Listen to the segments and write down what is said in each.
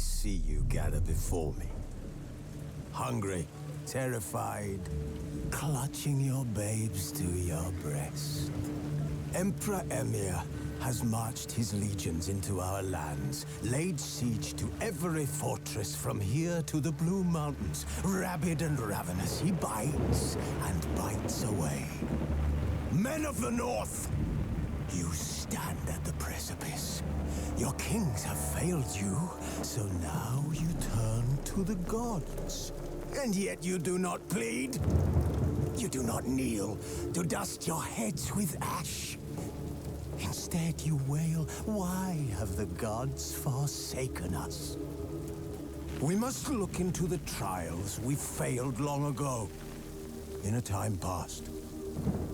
see you gather before me. Hungry, terrified, clutching your babes to your breast. Emperor Emir has marched his legions into our lands, laid siege to every fortress from here to the Blue Mountains. Rabid and ravenous, he bites and bites away. Men of the North, you stand at the precipice. Your kings have failed you, so now you turn to the gods. And yet you do not plead. You do not kneel to dust your heads with ash. Instead you wail, why have the gods forsaken us? We must look into the trials we failed long ago. In a time past,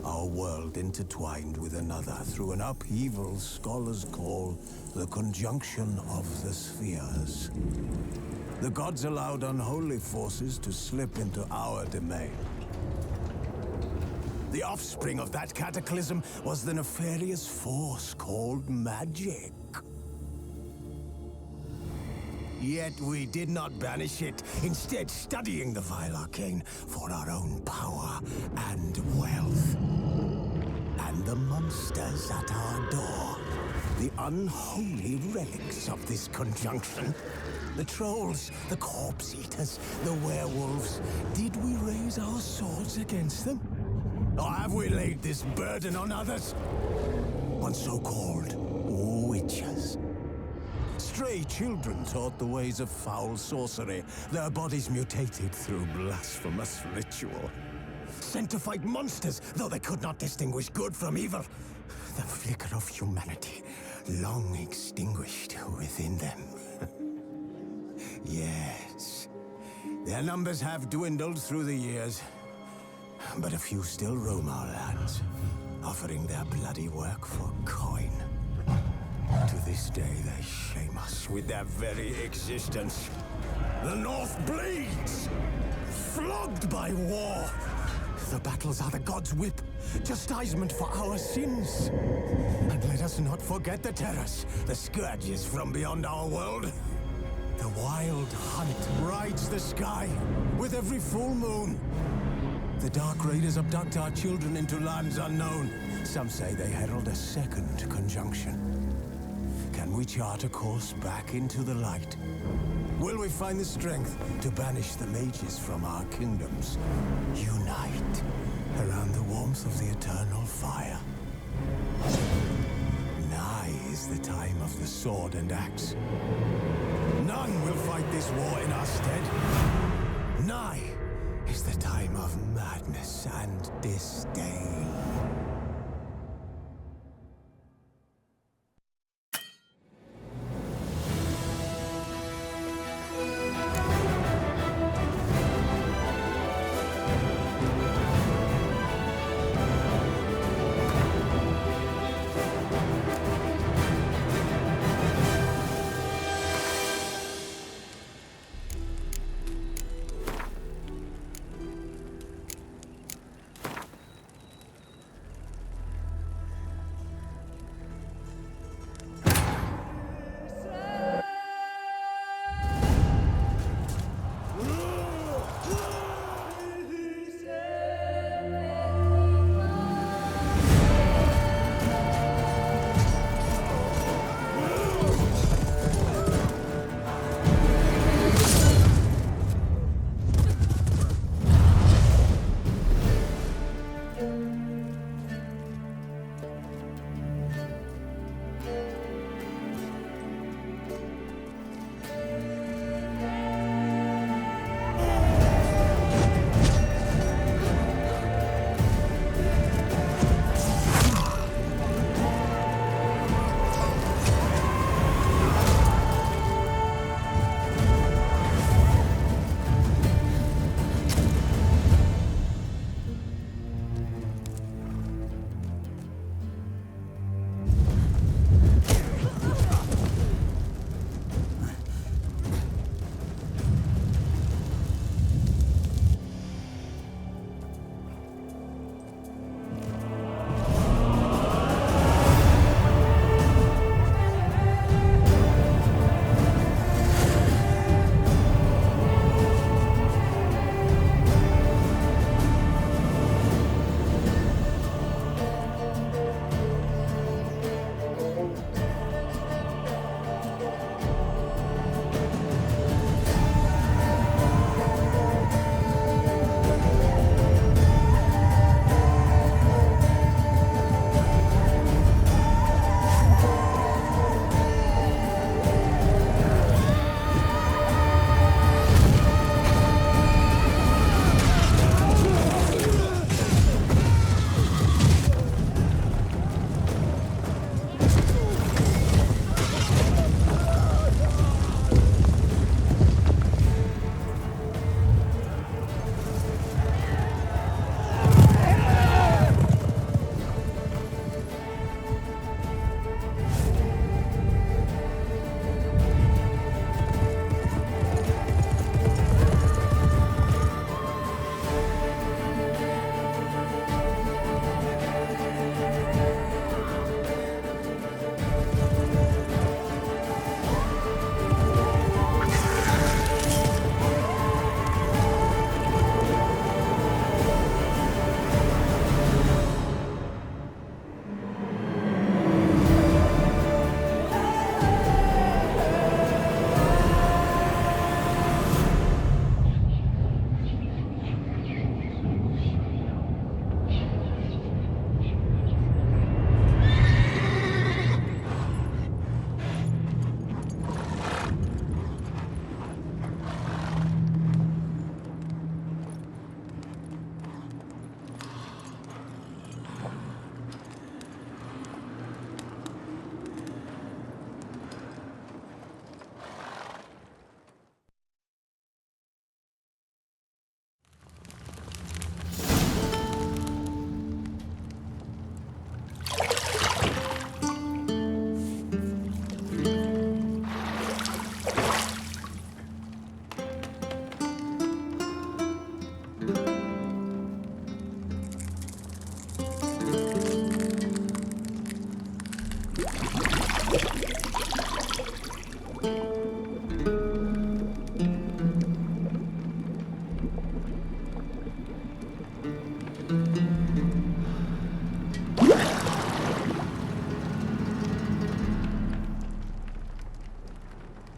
our world intertwined with another through an upheaval scholars call the conjunction of the spheres. The gods allowed unholy forces to slip into our domain. The offspring of that cataclysm was the nefarious force called magic. Yet we did not banish it, instead studying the vile arcane for our own power and wealth. And the monsters at our door, the unholy relics of this conjunction. The trolls, the corpse eaters, the werewolves. Did we raise our swords against them? Or have we laid this burden on others? On so-called witches. Stray children taught the ways of foul sorcery, their bodies mutated through blasphemous ritual. Sent to fight monsters, though they could not distinguish good from evil. The flicker of humanity, long extinguished within them. Yes, their numbers have dwindled through the years, but a few still roam our lands, offering their bloody work for coin. To this day, they shame us with their very existence. The North bleeds, flogged by war. The battles are the gods' whip, chastisement for our sins. And let us not forget the terrors, the scourges from beyond our world. The wild hunt rides the sky with every full moon. The Dark Raiders abduct our children into lands unknown. Some say they herald a second conjunction. Can we chart a course back into the light? Will we find the strength to banish the mages from our kingdoms? Unite around the warmth of the eternal fire. Nigh is the time of the sword and axe. None will fight this war in our stead. Nigh is the time of madness and disdain.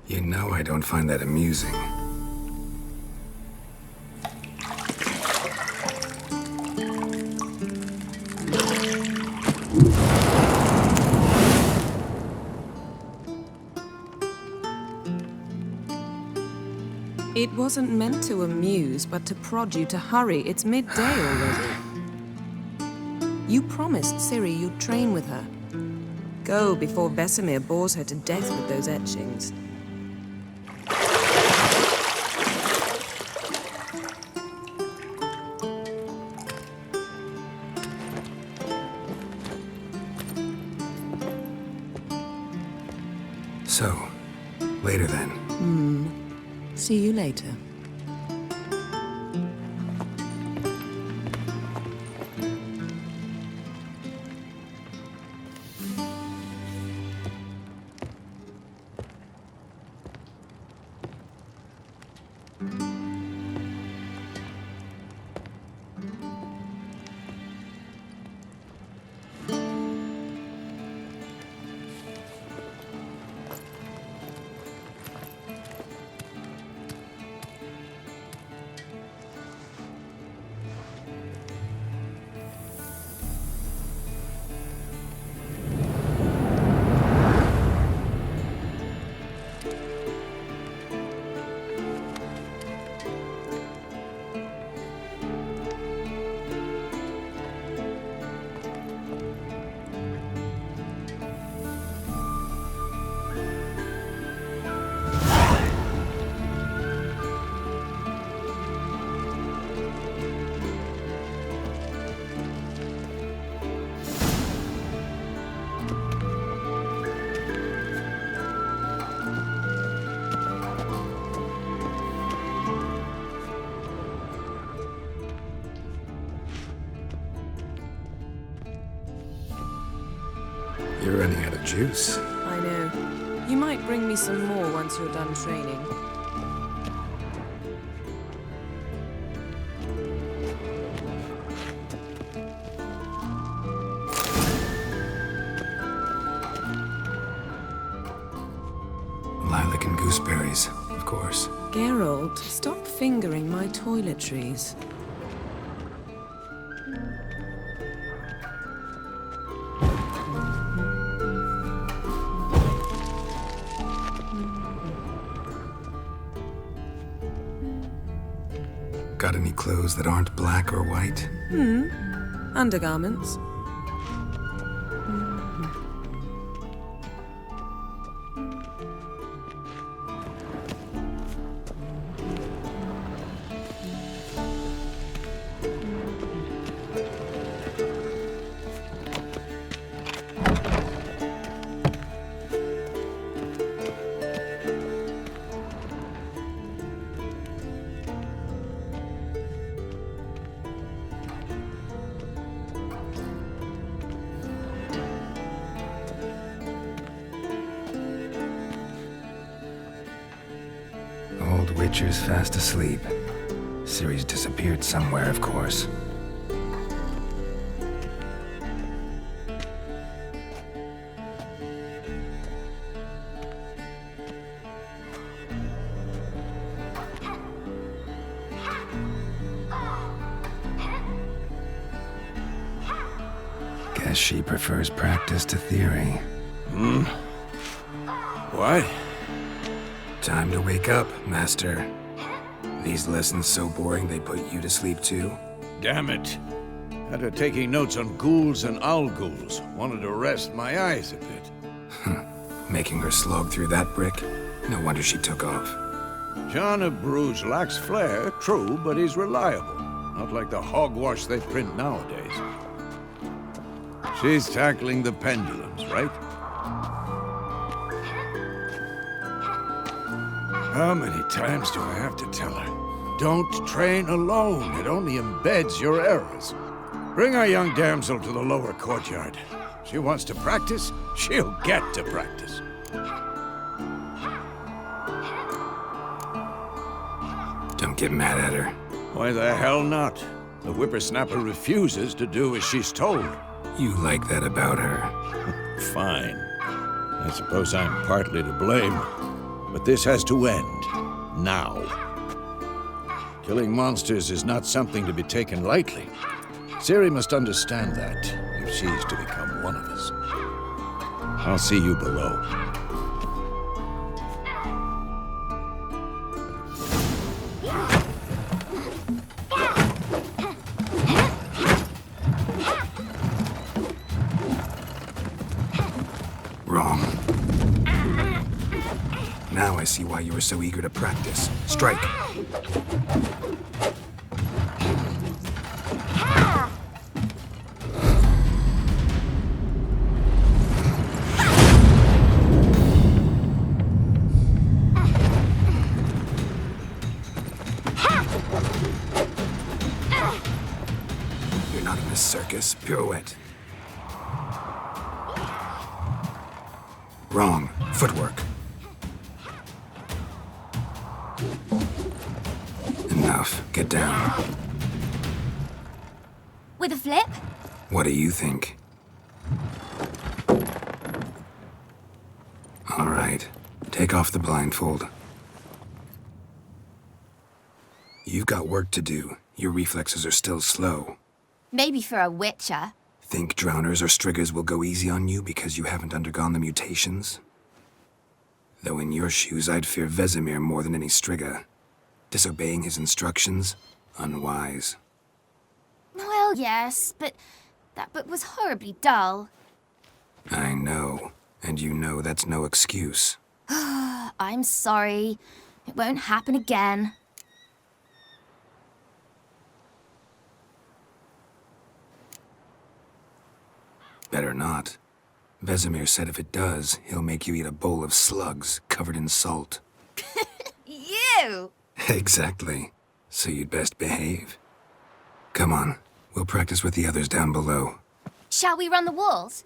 You know I don't find that amusing. It wasn't meant to amuse, but to prod you to hurry. It's midday already. You promised Ciri you'd train with her. Go before Vesemir bores her to death with those etchings. So, later then. See you later. You're running out of juice. I know. You might bring me some more once you're done training. Lilac and gooseberries, of course. Geralt, stop fingering my toiletries. Got any clothes that aren't black or white? Undergarments. Old Witcher's fast asleep. Ciri's disappeared somewhere, of course. Guess she prefers practice to theory. What? Time to wake up, Master. These lessons so boring they put you to sleep too? Damn it. Had her taking notes on ghouls and owl ghouls. Wanted to rest my eyes a bit. Making her slog through that brick? No wonder she took off. John of Bruges lacks flair, true, but he's reliable. Not like the hogwash they print nowadays. She's tackling the pendulums, right? How many times do I have to tell her? Don't train alone. It only embeds your errors. Bring our young damsel to the lower courtyard. She wants to practice, she'll get to practice. Don't get mad at her. Why the hell not? The whippersnapper refuses to do as she's told. You like that about her. Fine. I suppose I'm partly to blame. But this has to end. Now. Killing monsters is not something to be taken lightly. Ciri must understand that, if she is to become one of us. I'll see you below. Wrong. Now I see why you were so eager to practice. Strike. You're not in a circus. Pirouette. Wrong. Footwork. Enough. Get down. With a flip? What do you think? All right. Take off the blindfold. You've got work to do. Your reflexes are still slow. Maybe for a witcher. Think drowners or striggers will go easy on you because you haven't undergone the mutations? Though in your shoes, I'd fear Vesemir more than any strigger. Disobeying his instructions? Unwise. Well, yes, but that book was horribly dull. I know. And you know that's no excuse. I'm sorry. It won't happen again. Better not. Vesemir said if it does, he'll make you eat a bowl of slugs covered in salt. You! Exactly. So you'd best behave. Come on. We'll practice with the others down below. Shall we run the walls?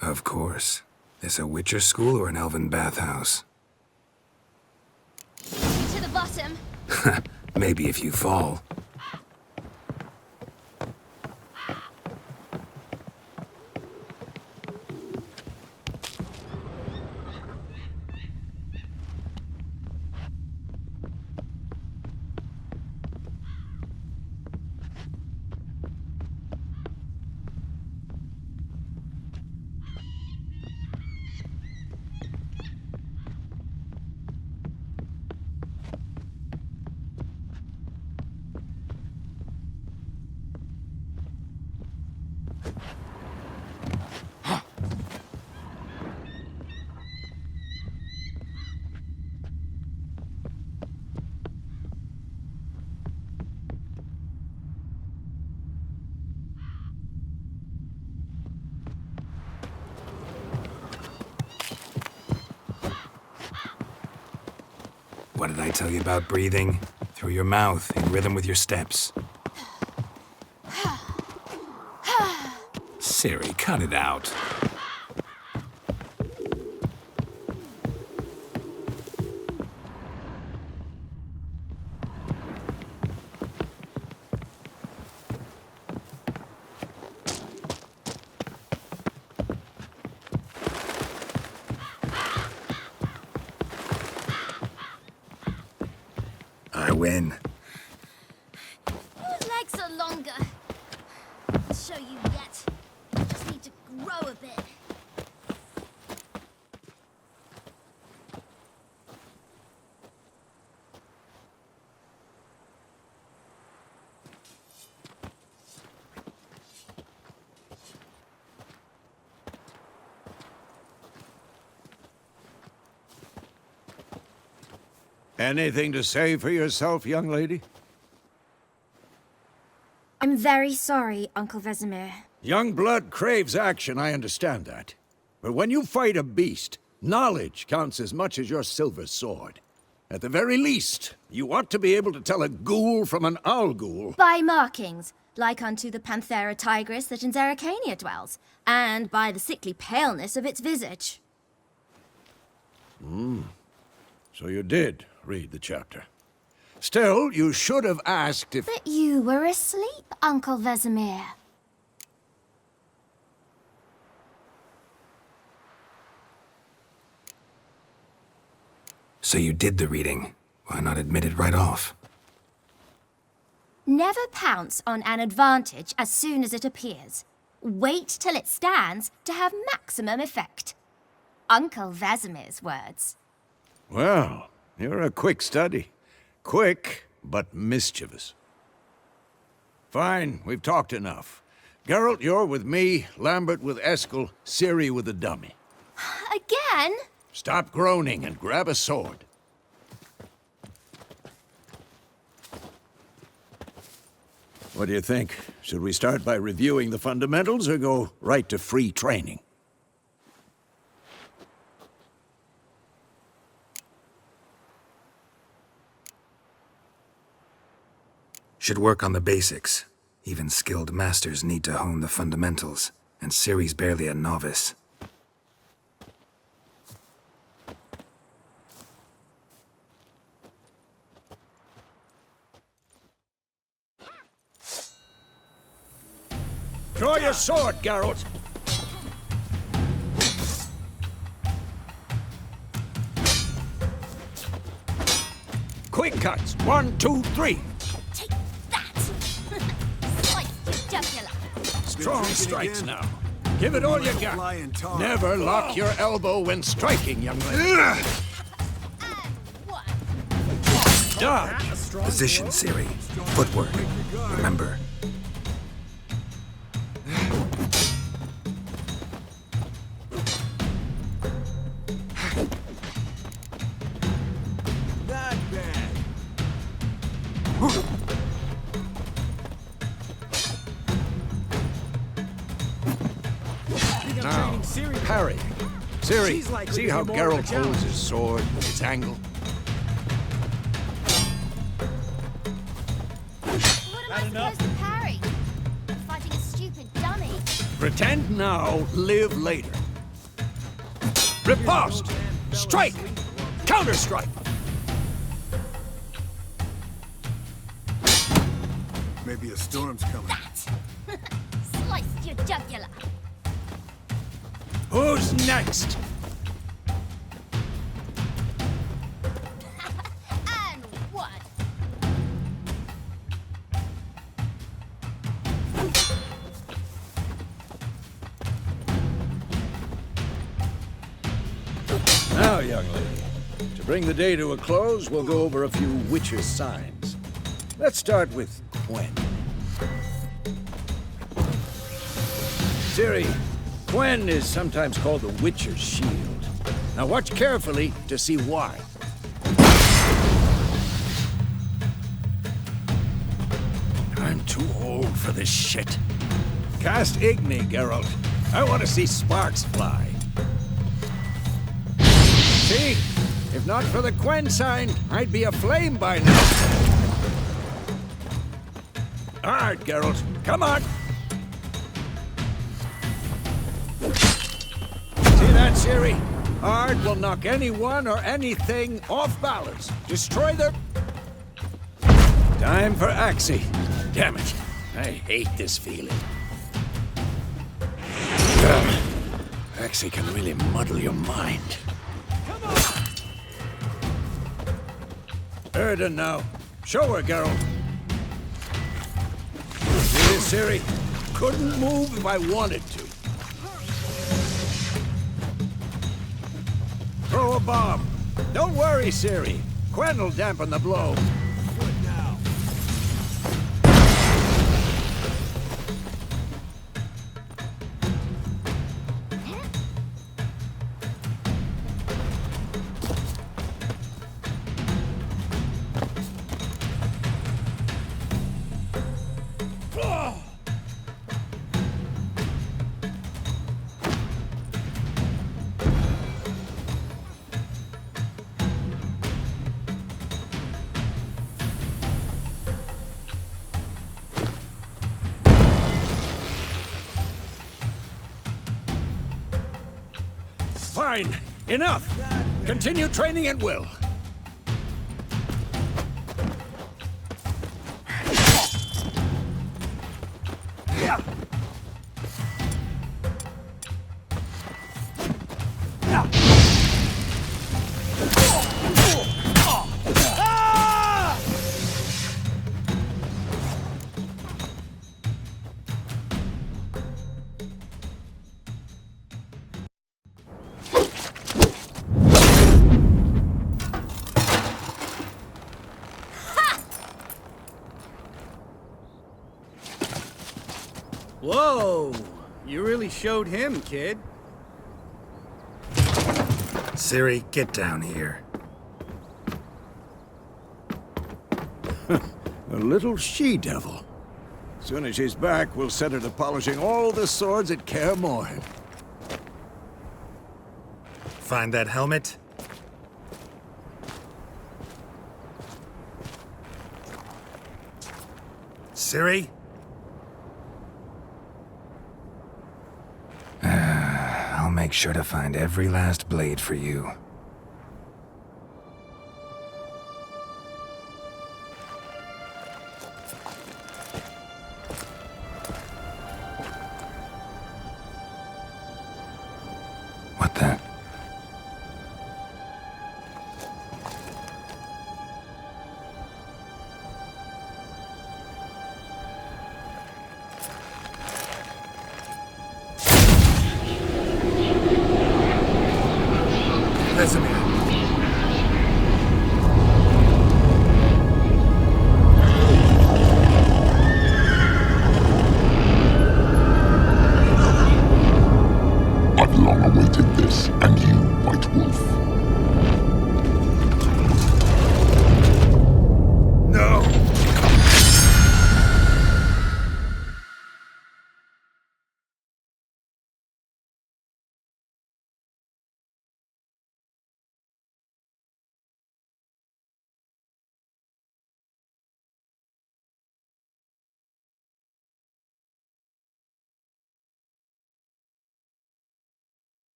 Of course. This a Witcher school or an elven bathhouse? To the bottom. Maybe if you fall. What did I tell you about breathing? Through your mouth, in rhythm with your steps. Ciri, cut it out. I win. Your legs are longer. I'll show you yet. Just need to grow a bit. Anything to say for yourself, young lady? I'm very sorry, Uncle Vesemir. Young blood craves action, I understand that. But when you fight a beast, knowledge counts as much as your silver sword. At the very least, you ought to be able to tell a ghoul from an owl ghoul. By markings, like unto the Panthera tigris that in Zerrikania dwells, and by the sickly paleness of its visage. So you did read the chapter. Still, you should have asked if... But you were asleep, Uncle Vesemir. So you did the reading. Why not admit it right off? Never pounce on an advantage as soon as it appears. Wait till it stands to have maximum effect. Uncle Vesemir's words. Well, you're a quick study. Quick, but mischievous. Fine, we've talked enough. Geralt, you're with me, Lambert with Eskel, Ciri with the dummy. Again? Stop groaning and grab a sword. What do you think? Should we start by reviewing the fundamentals or go right to free training? Should work on the basics. Even skilled masters need to hone the fundamentals, and Ciri's barely a novice. Draw your sword, Geralt! Quick cuts! 1, 2, 3! Take that! Slice your jugular. Strong strikes now. Give it all you got. Never lock your elbow when striking, young lady. And one. Dodge! Position, Ciri. Footwork. Remember. Now, parry. Ciri, see how Geralt holds his sword, its angle? What am I supposed to parry? I'm fighting a stupid dummy. Pretend now, live later. Riposte! Strike! Counter-strike! Maybe a storm's coming. That! Slice your jugular. Who's next? And one. Now, young lady, to bring the day to a close, we'll go over a few Witcher's signs. Let's start with Quen. Ciri, Quen is sometimes called the Witcher's shield. Now watch carefully to see why. I'm too old for this shit. Cast Igni, Geralt. I want to see sparks fly. See? If not for the Quen sign, I'd be aflame by now. All right, Geralt. Come on. See that, Ciri? Ard will knock anyone or anything off balance. Destroy their... Time for Axie. Damn it. I hate this feeling. Axie can really muddle your mind. Come on! Erden now. Show her, Geralt. See this, Ciri? Couldn't move if I wanted to. Throw a bomb. Don't worry, Ciri. Quen will dampen the blow. Good now. Fine. Enough. Continue training at will. Whoa! You really showed him, kid. Ciri, get down here. A little she-devil. Soon as she's back, we'll set her to polishing all the swords at Kher Morhen. Find that helmet? Ciri? I'll make sure to find every last blade for you. What the? Vesemir. I've long awaited this, and you, White Wolf. No!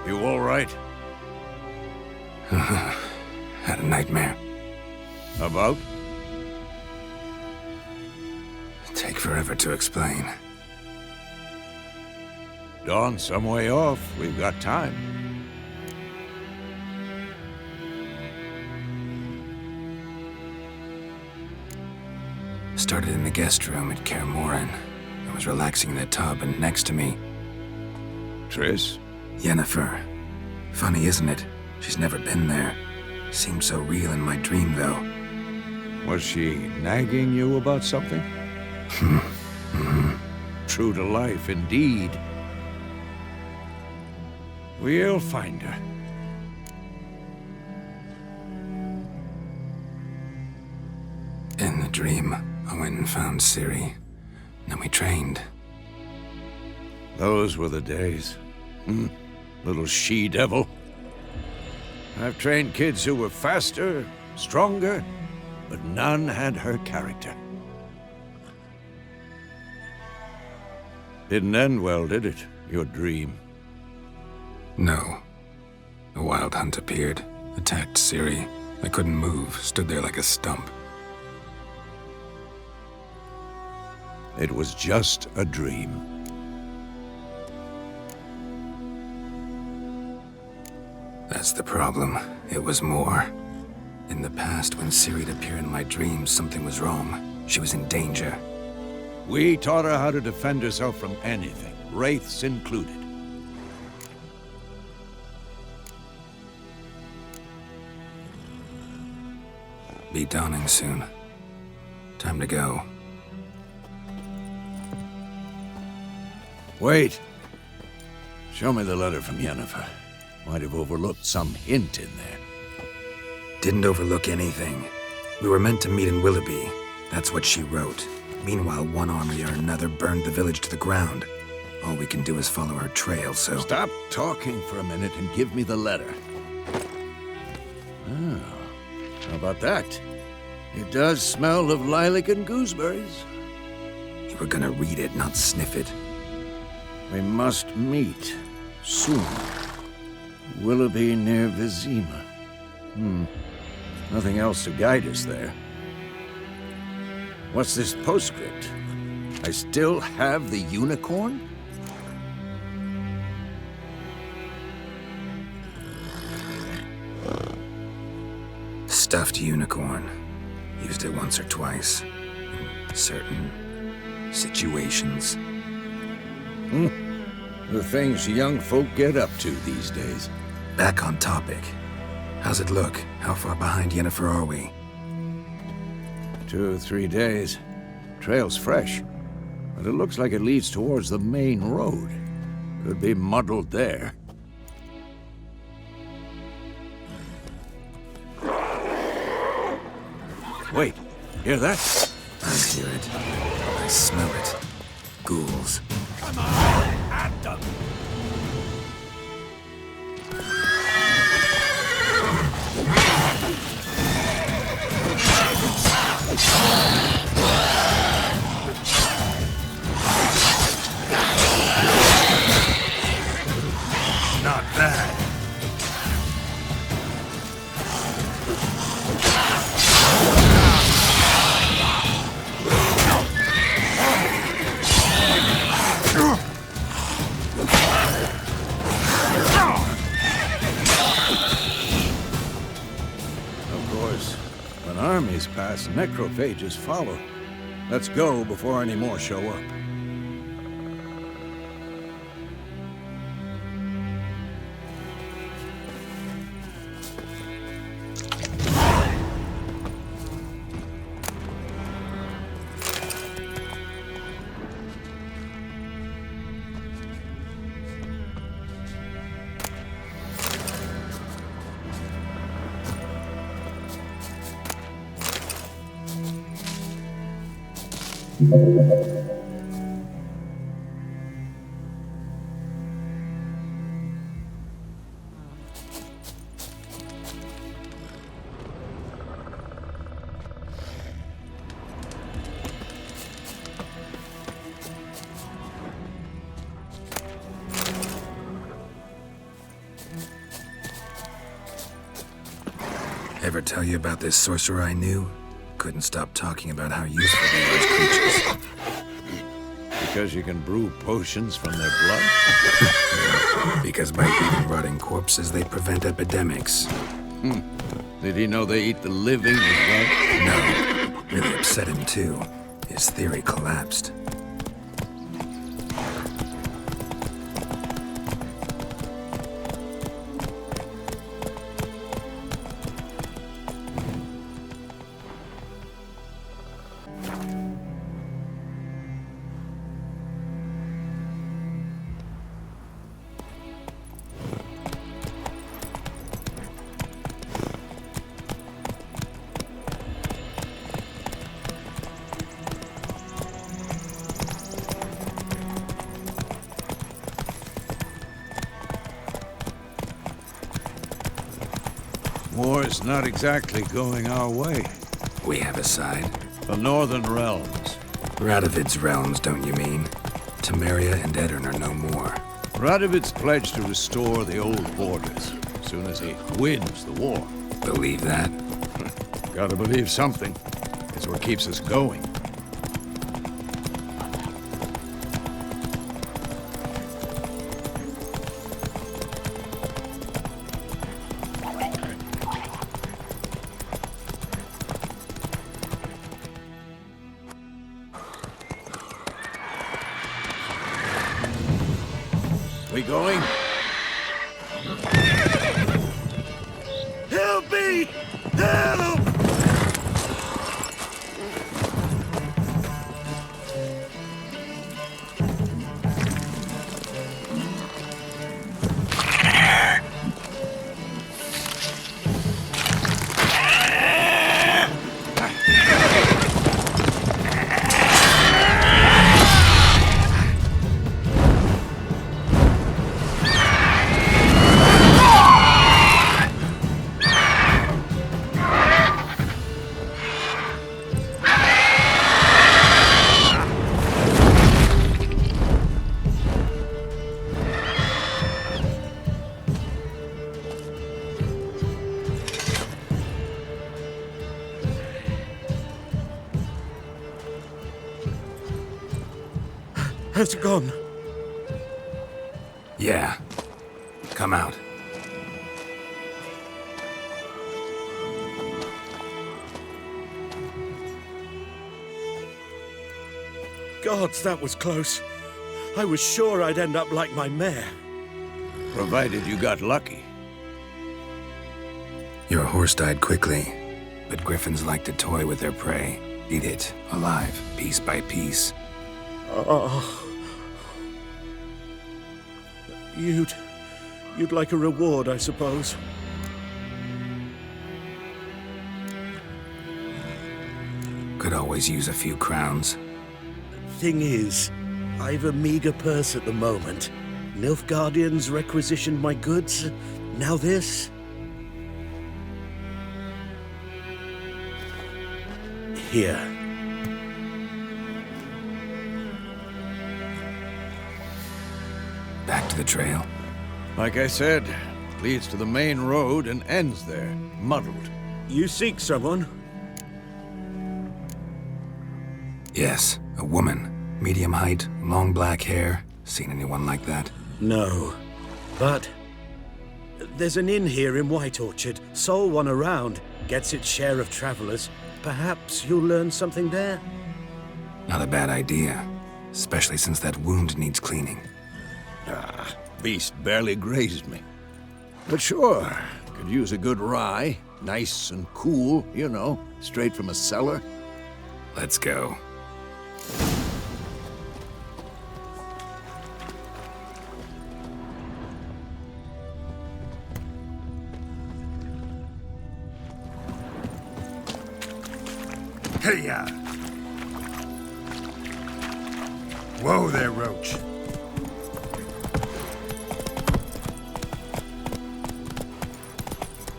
You all right? Had a nightmare. About? Take forever to explain. Dawn's some way off. We've got time. Started in the guest room at Kher Morhen. I was relaxing in the tub, and next to me, Triss? Yennefer. Funny, isn't it? She's never been there. Seemed so real in my dream, though. Was she nagging you about something? True to life, indeed. We'll find her. In the dream, I went and found Ciri. Then we trained. Those were the days. Little she-devil. I've trained kids who were faster, stronger, but none had her character. Didn't end well, did it? Your dream? No. The Wild Hunt appeared, attacked Ciri. I couldn't move, stood there like a stump. It was just a dream. That's the problem. It was more. In the past, when Ciri'd appear in my dreams, something was wrong. She was in danger. We taught her how to defend herself from anything, wraiths included. Be dawning soon. Time to go. Wait. Show me the letter from Yennefer. Might have overlooked some hint in there. Didn't overlook anything. We were meant to meet in Willoughby. That's what she wrote. Meanwhile, one army or another burned the village to the ground. All we can do is follow her trail, so... Stop talking for a minute and give me the letter. Oh, how about that? It does smell of lilac and gooseberries. You were gonna read it, not sniff it. We must meet soon. Willoughby near Vizima. Nothing else to guide us there. What's this postscript? I still have the unicorn? stuffed unicorn. Used it once or twice. In certain situations. The things young folk get up to these days. Back on topic. How's it look? How far behind Yennefer are we? 2 or 3 days. Trail's fresh, but it looks like it leads towards the main road. Could be muddled there. Wait, hear that? I hear it. I smell it. Ghouls. Come on, at them! Not bad. Of course, when armies pass, necrophages follow. Let's go before any more show up. Ever tell you about this sorcerer I knew? Couldn't stop talking about how useful they are as creatures. Because you can brew potions from their blood? Because by eating rotting corpses, they prevent epidemics. Did he know they eat the living as well? No. Really upset him, too. His theory collapsed. War's not exactly going our way. We have a side. The Northern Realms. Radovid's realms, don't you mean? Temeria and Edirn are no more. Radovid's pledged to restore the old borders as soon as he wins the war. Believe that? Gotta believe something. It's what keeps us going. We going? Help me! Help! Has it gone? Yeah. Come out. Gods, that was close. I was sure I'd end up like my mare. Provided you got lucky. Your horse died quickly, but griffins like to toy with their prey. Eat it, alive, piece by piece. Oh. You'd like a reward, I suppose. Could always use a few crowns. Thing is, I've a meager purse at the moment. Nilfgaardians requisitioned my goods. Now this. Here. Back to the trail. Like I said, leads to the main road and ends there, muddled. You seek someone? Yes, a woman. Medium height, long black hair. Seen anyone like that? No. But there's an inn here in White Orchard. Sole one around. Gets its share of travelers. Perhaps you'll learn something there? Not a bad idea. Especially since that wound needs cleaning. Ah, beast barely grazed me. But sure, could use a good rye. Nice and cool, you know, straight from a cellar. Let's go. Hey-ya! Whoa there, Roach.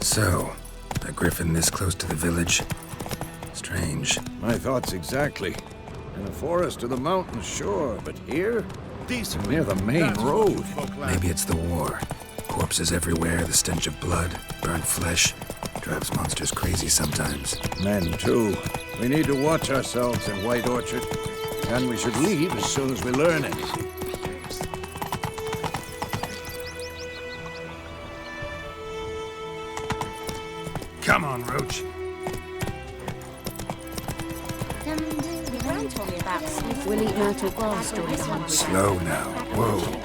So, a griffin this close to the village? Strange. My thoughts exactly. In the forest or the mountains, sure, but here? Decent near the main road. Maybe it's the war. Corpses everywhere, the stench of blood, burnt flesh. Drives monsters crazy sometimes. Men, too. We need to watch ourselves in White Orchard. And we should leave as soon as we learn anything. Come on, Roach. We'll eat myrtle grass during the hunt. Slow now. Whoa.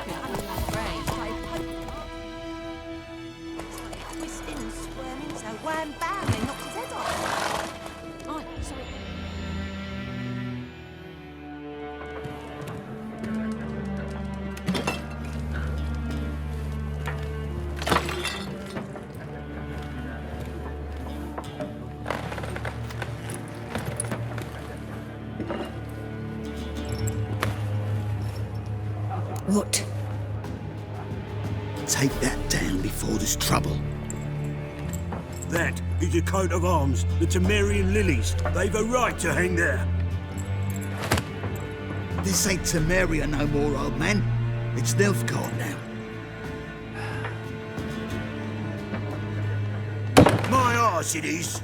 What? Take that down before there's trouble. That is a coat of arms, the Temerian lilies. They've a right to hang there. This ain't Temeria no more, old man. It's Nilfgaard now. My arse it is.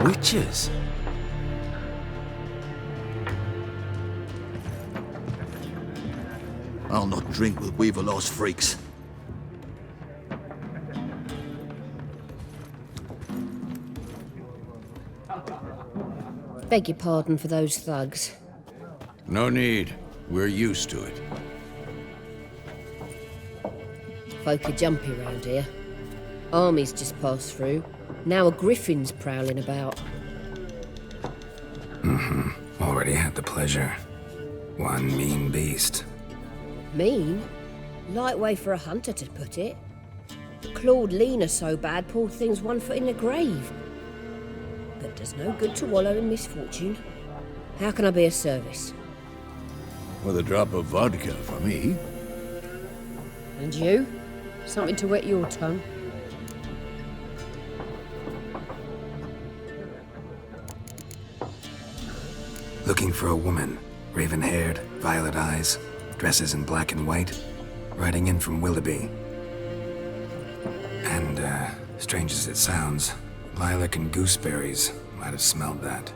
Witches? I'll not drink with Weaverlost freaks. Beg your pardon for those thugs. No need. We're used to it. Folk are jumpy round here. Armies just passed through. Now a griffin's prowling about. Already had the pleasure. One mean beast. Mean? Light way for a hunter to put it. Clawed Lena so bad, poor thing's 1 foot in the grave. But does no good to wallow in misfortune. How can I be of service? With a drop of vodka for me. And you? Something to wet your tongue? Looking for a woman. Raven-haired, violet eyes, dresses in black and white. Riding in from Willoughby. And, Strange as it sounds, lilac and gooseberries might have smelled that.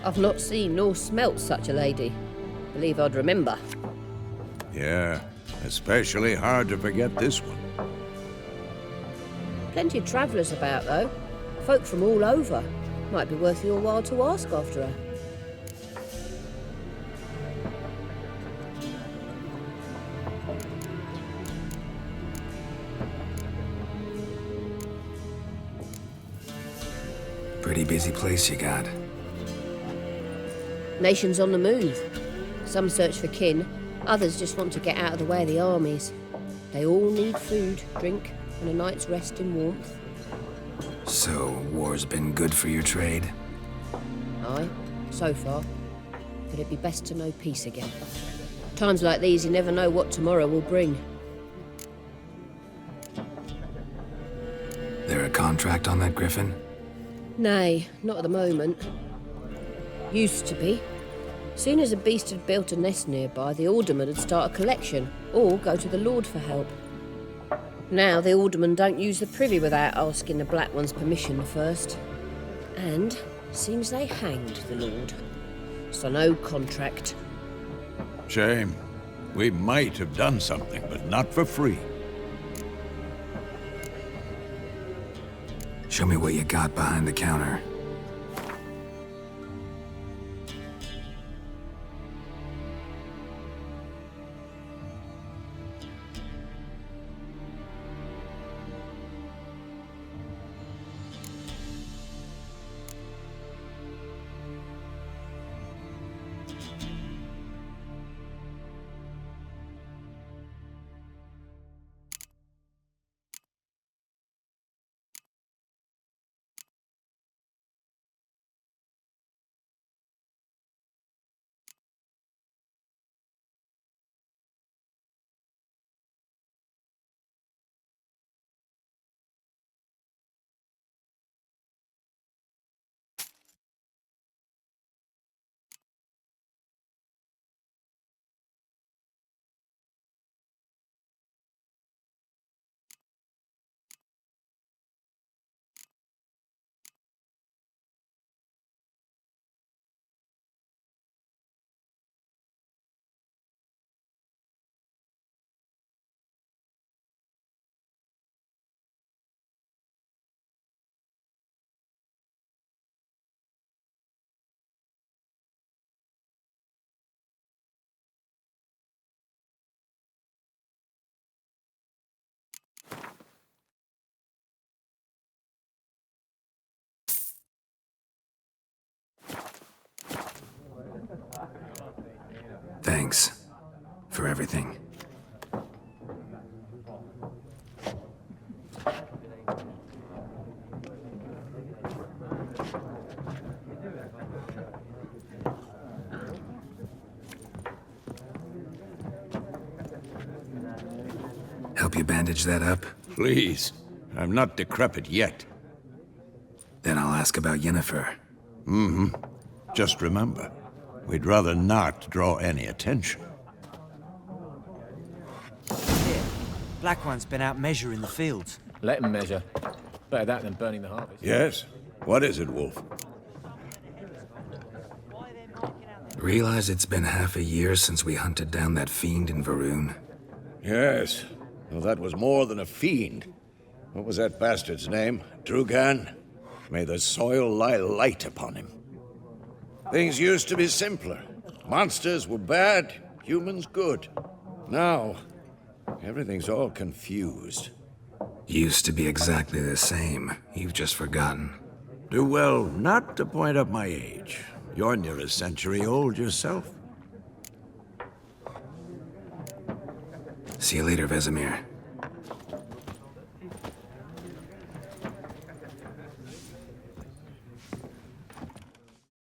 I've not seen nor smelt such a lady. Believe I'd remember. Yeah, especially hard to forget this one. Plenty of travellers about, though. Folk from all over. Might be worth your while to ask after her. Pretty busy place you got. Nations on the move. Some search for kin, others just want to get out of the way of the armies. They all need food, drink, and a night's rest in warmth. So, war's been good for your trade? Aye, so far. But it'd be best to know peace again. Times like these, you never know what tomorrow will bring. There a contract on that griffin? Nay, not at the moment. Used to be. Soon as a beast had built a nest nearby, the alderman would start a collection, or go to the Lord for help. Now the aldermen don't use the privy without asking the Black One's permission first. And seems they hanged the Lord. So no contract. Shame. We might have done something, but not for free. Show me what you got behind the counter. Thanks for everything. Help you bandage that up? Please. I'm not decrepit yet. Then I'll ask about Yennefer. Mm-hmm. Just remember, we'd rather not draw any attention. Here, Black One's been out measuring the fields. Let him measure. Better that than burning the harvest. Yes? What is it, Wolf? Realize it's been half a year since we hunted down that fiend in Varun? Yes. Well, that was more than a fiend. What was that bastard's name? Drugan? May the soil lie light upon him. Things used to be simpler. Monsters were bad, humans good. Now, everything's all confused. Used to be exactly the same. You've just forgotten. Do well not to point up my age. You're near a century old yourself. See you later, Vesemir.